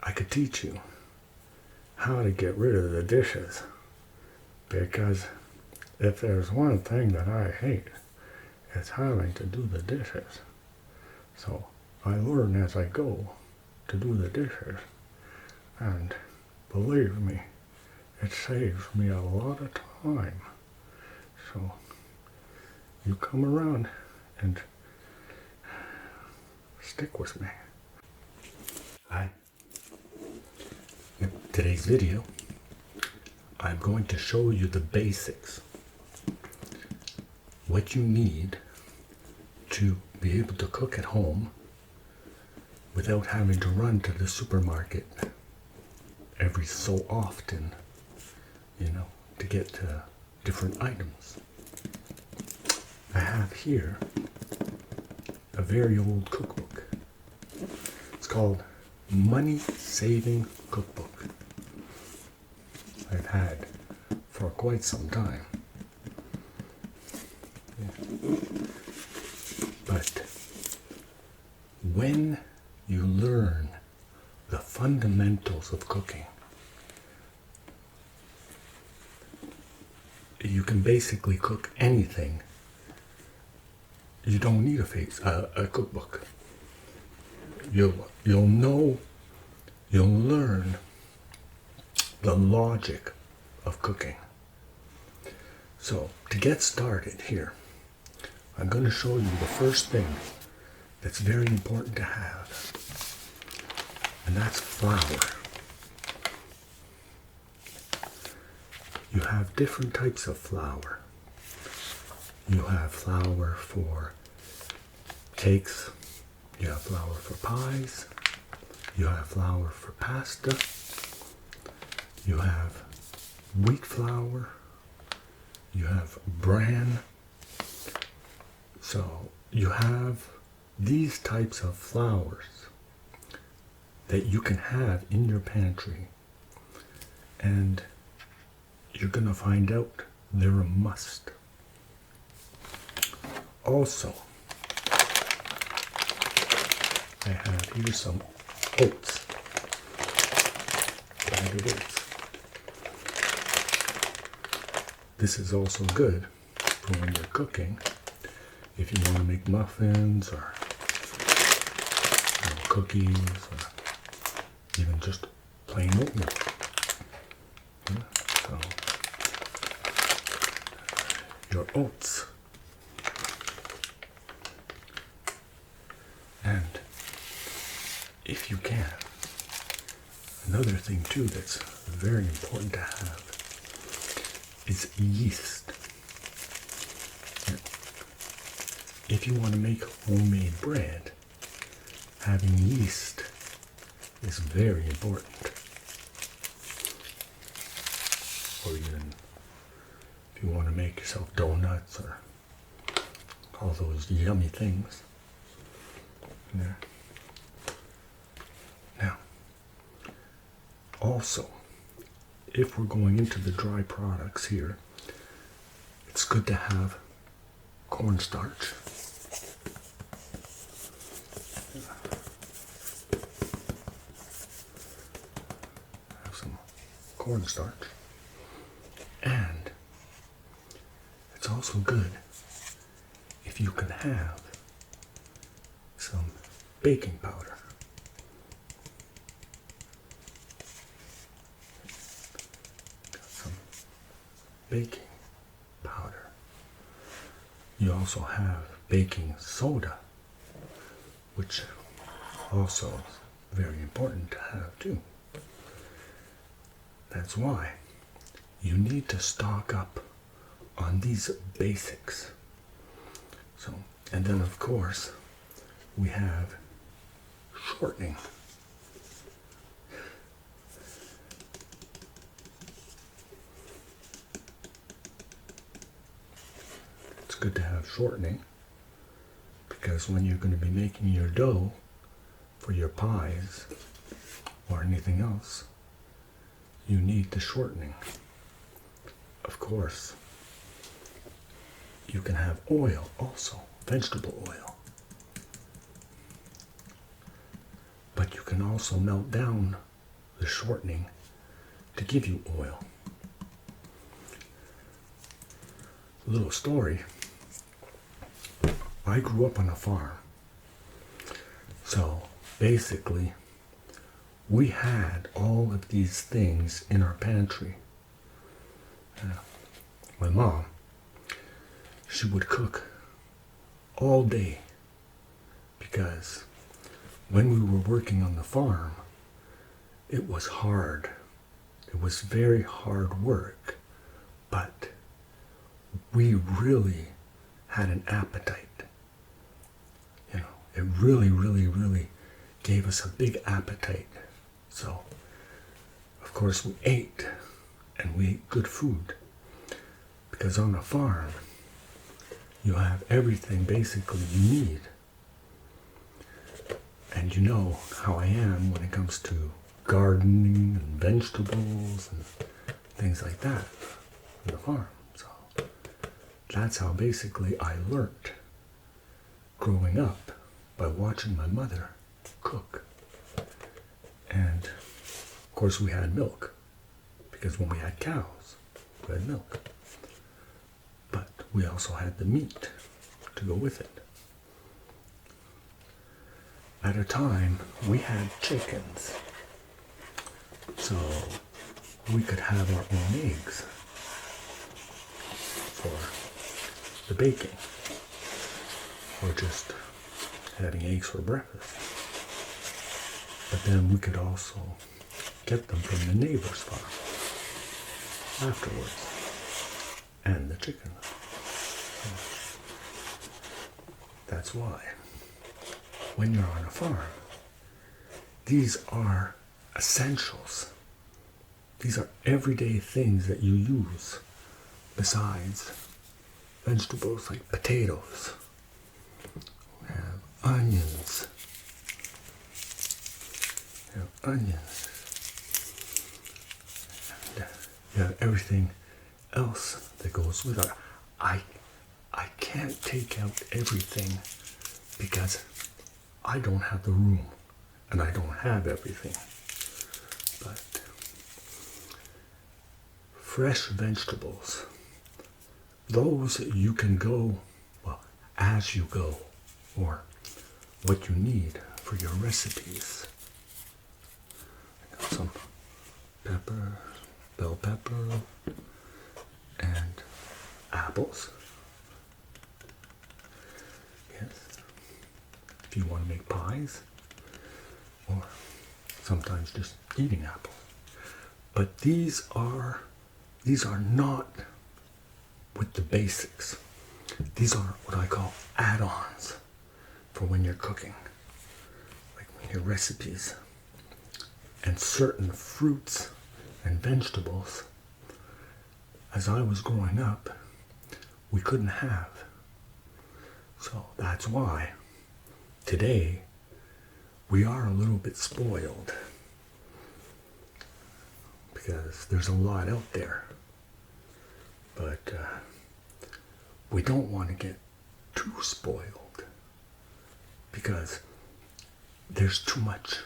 I could teach you how to get rid of the dishes, because if there's one thing that I hate, it's having to do the dishes. So I learn as I go to do the dishes, and believe me, it saves me a lot of time. So you come around and stick with me. Hi. In today's video, I'm going to show you the basics. What you need to be able to cook at home without having to run to the supermarket every so often, to get different items. I have here a very old cookbook. It's called Money Saving Cookbook. I've had for quite some time. But when you learn the fundamentals of cooking, you can basically cook anything. You don't need a cookbook. You'll learn the logic of cooking. So to get started here, I'm going to show you the first thing that's very important to have, and that's flour. You have different types of flour. You have flour for cakes, you have flour for pies, you have flour for pasta, you have wheat flour, you have bran. So you have these types of flours that you can have in your pantry, and you're going to find out they're a must. Also, I have here some oats, powdered oats. This is also good for when you're cooking, if you want to make muffins or cookies or even just plain oatmeal. So, your oats. And if you can, another thing too that's very important to have is yeast. If you want to make homemade bread, having yeast is very important. Or even if you want to make yourself donuts or all those yummy things. Yeah. Now, also, if we're going into the dry products here, it's good to have cornstarch. Have some cornstarch. And it's also good if you can have some baking powder. Got some baking powder. You also have baking soda, which also is very important to have too. That's why you need to stock up on these basics. So, and then of course, we have shortening. It's good to have shortening because when you're going to be making your dough for your pies or anything else, you need the shortening. Of course, you can have oil also, vegetable oil. But you can also melt down the shortening to give you oil. Little story. I grew up on a farm. So basically, we had all of these things in our pantry. My mom, she would cook all day because when we were working on the farm, it was hard. It was very hard work, but we really had an appetite. It really, really, really gave us a big appetite. So, of course, we ate, and we ate good food. Because on a farm, you have everything basically you need. And you know how I am when it comes to gardening and vegetables and things like that on the farm. So that's how basically I learned growing up, by watching my mother cook. And of course we had milk, because when we had cows, we had milk. But we also had the meat to go with it. At a time, we had chickens, so we could have our own eggs for the baking, or just having eggs for breakfast. But then we could also get them from the neighbor's farm afterwards, and the chicken. That's why when you're on a farm, these are essentials. These are everyday things that you use besides vegetables like potatoes. We have onions. You have onions. And you have everything else that goes with it. I can't take out everything because I don't have the room and I don't have everything. But fresh vegetables, those you can go, well, as you go, or what you need for your recipes. I got some pepper, bell pepper, and apples. Yes, if you want to make pies, or sometimes just eating apples. But these are not with the basics. These are what I call add-ons for when you're cooking, like when your recipes. And certain fruits and vegetables, as I was growing up, we couldn't have. So that's why today we are a little bit spoiled, because there's a lot out there. But we don't want to get too spoiled, because there's too much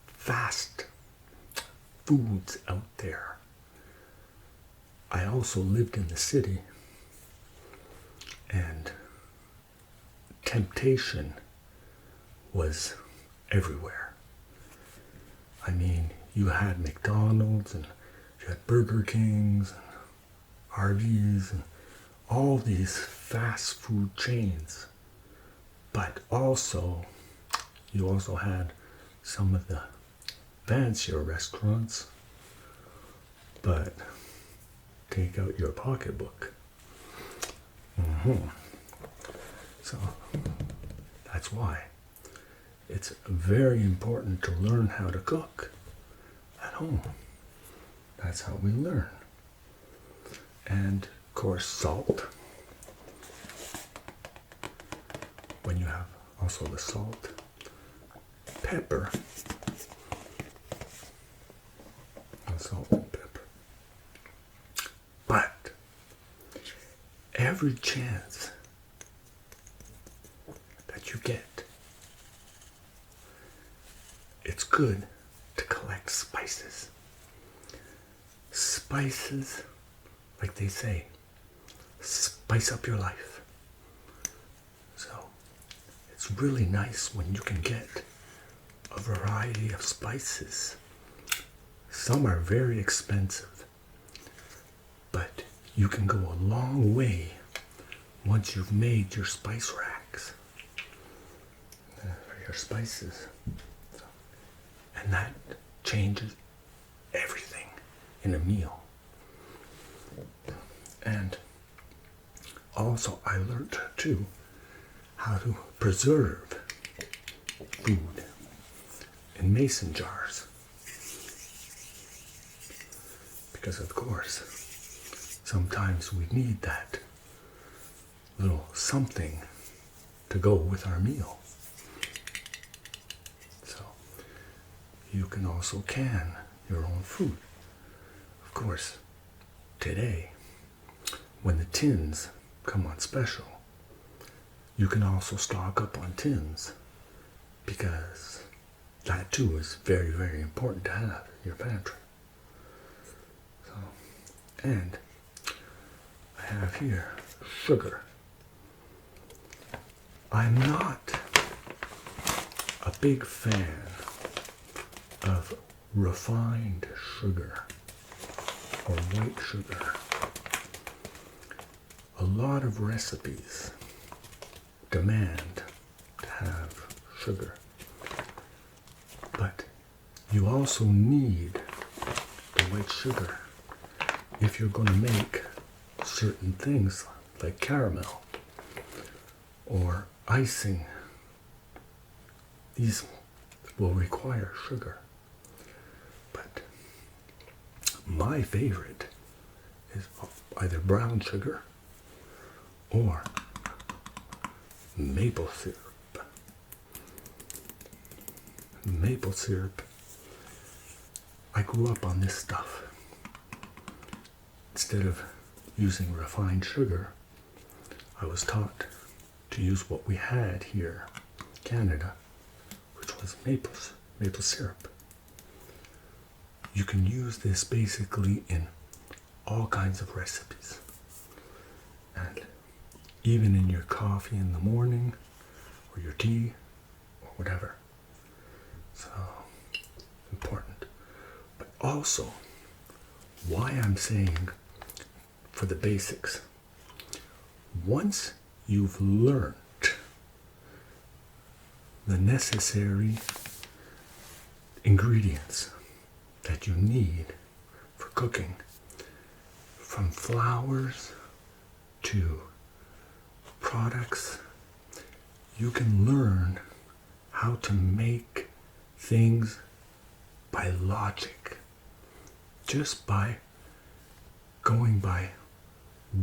fast foods out there. I also lived in the city, and temptation was everywhere. I mean, you had McDonald's, and you had Burger Kings, and Arby's, and all these fast food chains. But also, you also had some of the fancier restaurants. But take out your pocketbook. So that's why it's very important to learn how to cook at home. That's how we learn. And of course, salt. When you have also the salt, pepper, and salt and pepper. But every chance that you get, it's good to collect spices. Spices, like they say, spice up your life. So it's really nice when you can get a variety of spices. Some are very expensive, but you can go a long way once you've made your spice racks for your spices. And that changes everything in a meal. And also I learned too how to preserve food in mason jars. Because of course, sometimes we need that little something to go with our meal. So you can also can your own food. Of course, today, when the tins come on special, you can also stock up on tins, because that too is very, very important to have in your pantry. So, and I have here sugar. I'm not a big fan of refined sugar or white sugar. A lot of recipes demand to have sugar, but you also need the white sugar if you're going to make certain things like caramel or icing. These will require sugar, but my favorite is either brown sugar or maple syrup. Maple syrup, I grew up on this stuff. Instead of using refined sugar, I was taught to use what we had here in Canada, which was maple syrup. You can use this basically in all kinds of recipes, and even in your coffee in the morning or your tea or whatever. So important. But also, why I'm saying for the basics, once you've learned the necessary ingredients that you need for cooking, from flours to products, you can learn how to make things by logic, just by going by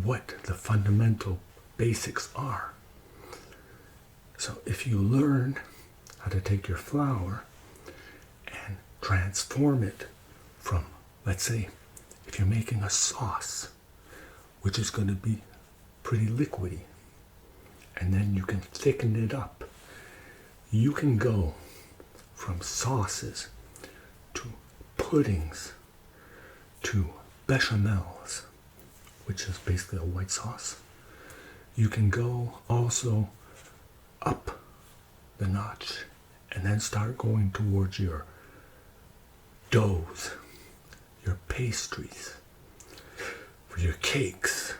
what the fundamental basics are. So if you learn how to take your flour and transform it from, let's say, if you're making a sauce, which is going to be pretty liquidy, and then you can thicken it up, you can go from sauces to puddings to bechamels, which is basically a white sauce. You can go also up the notch and then start going towards your doughs, your pastries, for your cakes.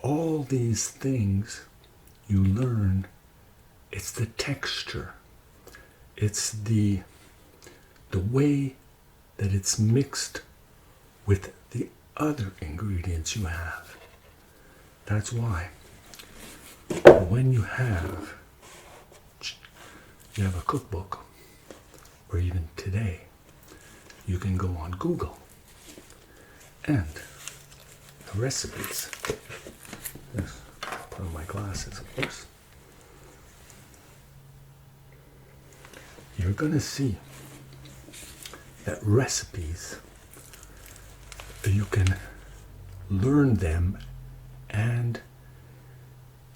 All these things you learn, it's the texture, it's the way that it's mixed with the other ingredients you have. That's why when you have a cookbook, or even today, you can go on Google and the recipes. Yes, put on my glasses, of course. You're gonna see that recipes, you can learn them, and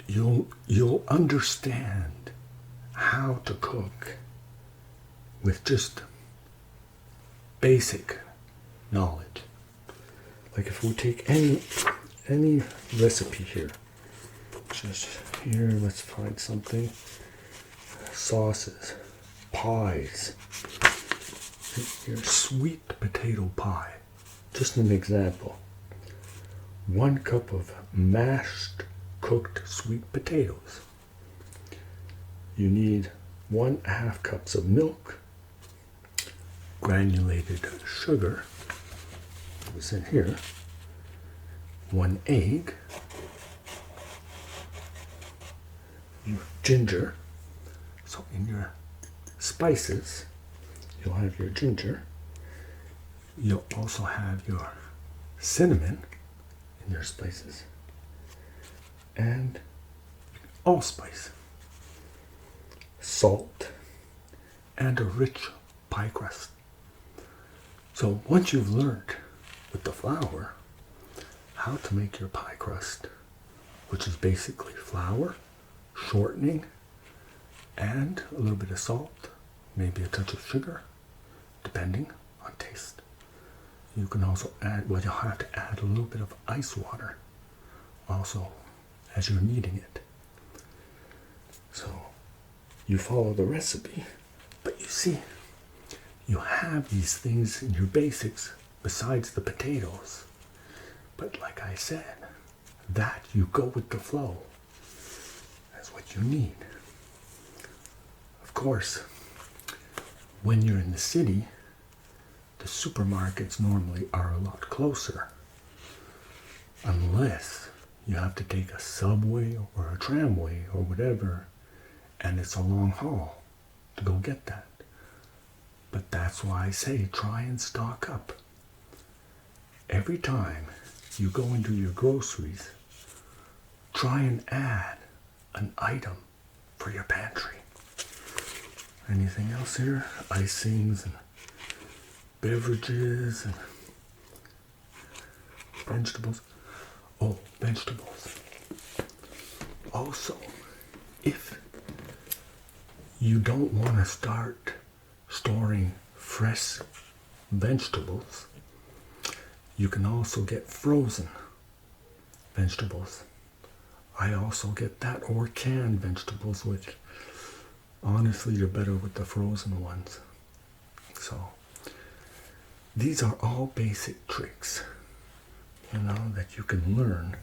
you'll understand how to cook with just basic knowledge. Like if we take any recipe here, just here, let's find something. Sauces, pies, your sweet potato pie. Just an example. 1 cup of mashed cooked sweet potatoes. You need 1/2 cups of milk, granulated sugar, was in here, 1 egg, your ginger. So in your spices, you'll have your ginger. You'll also have your cinnamon in your spices, and allspice, salt, and a rich pie crust. So once you've learned with the flour how to make your pie crust, which is basically flour, shortening, and a little bit of salt, maybe a touch of sugar, depending on taste. You can also add, well, you'll have to add a little bit of ice water also as you're kneading it. So you follow the recipe, but you see, you have these things in your basics besides the potatoes. But like I said, that you go with the flow. That's what you need. Of course, when you're in the city, the supermarkets normally are a lot closer, unless you have to take a subway or a tramway or whatever, and it's a long haul to go get that. But that's why I say try and stock up. Every time you go into your groceries, try and add an item for your pantry. Anything else here? Icings and beverages and vegetables. Oh, vegetables. Also, if you don't want to start storing fresh vegetables, you can also get frozen vegetables. I also get that, or canned vegetables, which honestly you're better with the frozen ones. So these are all basic tricks, that you can learn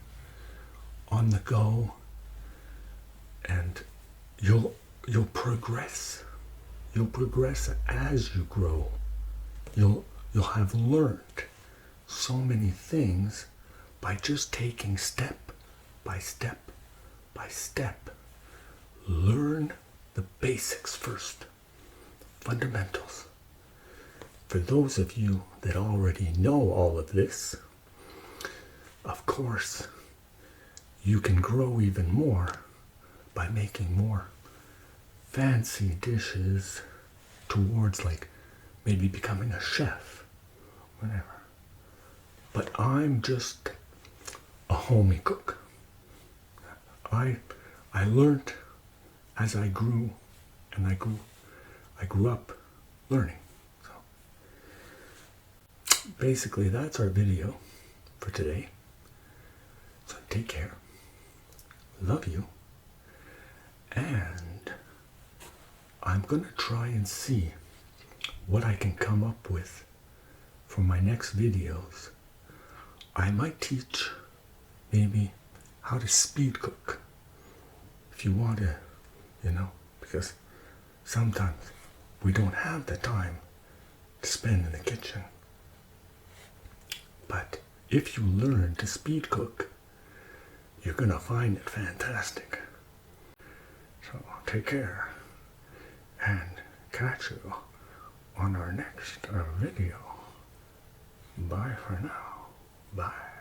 on the go, and you'll progress. You'll progress as you grow. You'll have learned so many things by just taking step by step by step. Learn the basics first, fundamentals. For those of you that already know all of this, of course, you can grow even more by making more fancy dishes towards, like, maybe becoming a chef, whatever. But I'm just a homey cook. I learned as I grew, and I grew up learning. So basically that's our video for today. So take care. Love you. And I'm gonna try and see what I can come up with for my next videos. I might teach maybe how to speed cook, if you want to, because sometimes we don't have the time to spend in the kitchen. But if you learn to speed cook, you're gonna find it fantastic. So take care, and catch you on our next video. Bye for now. Bye.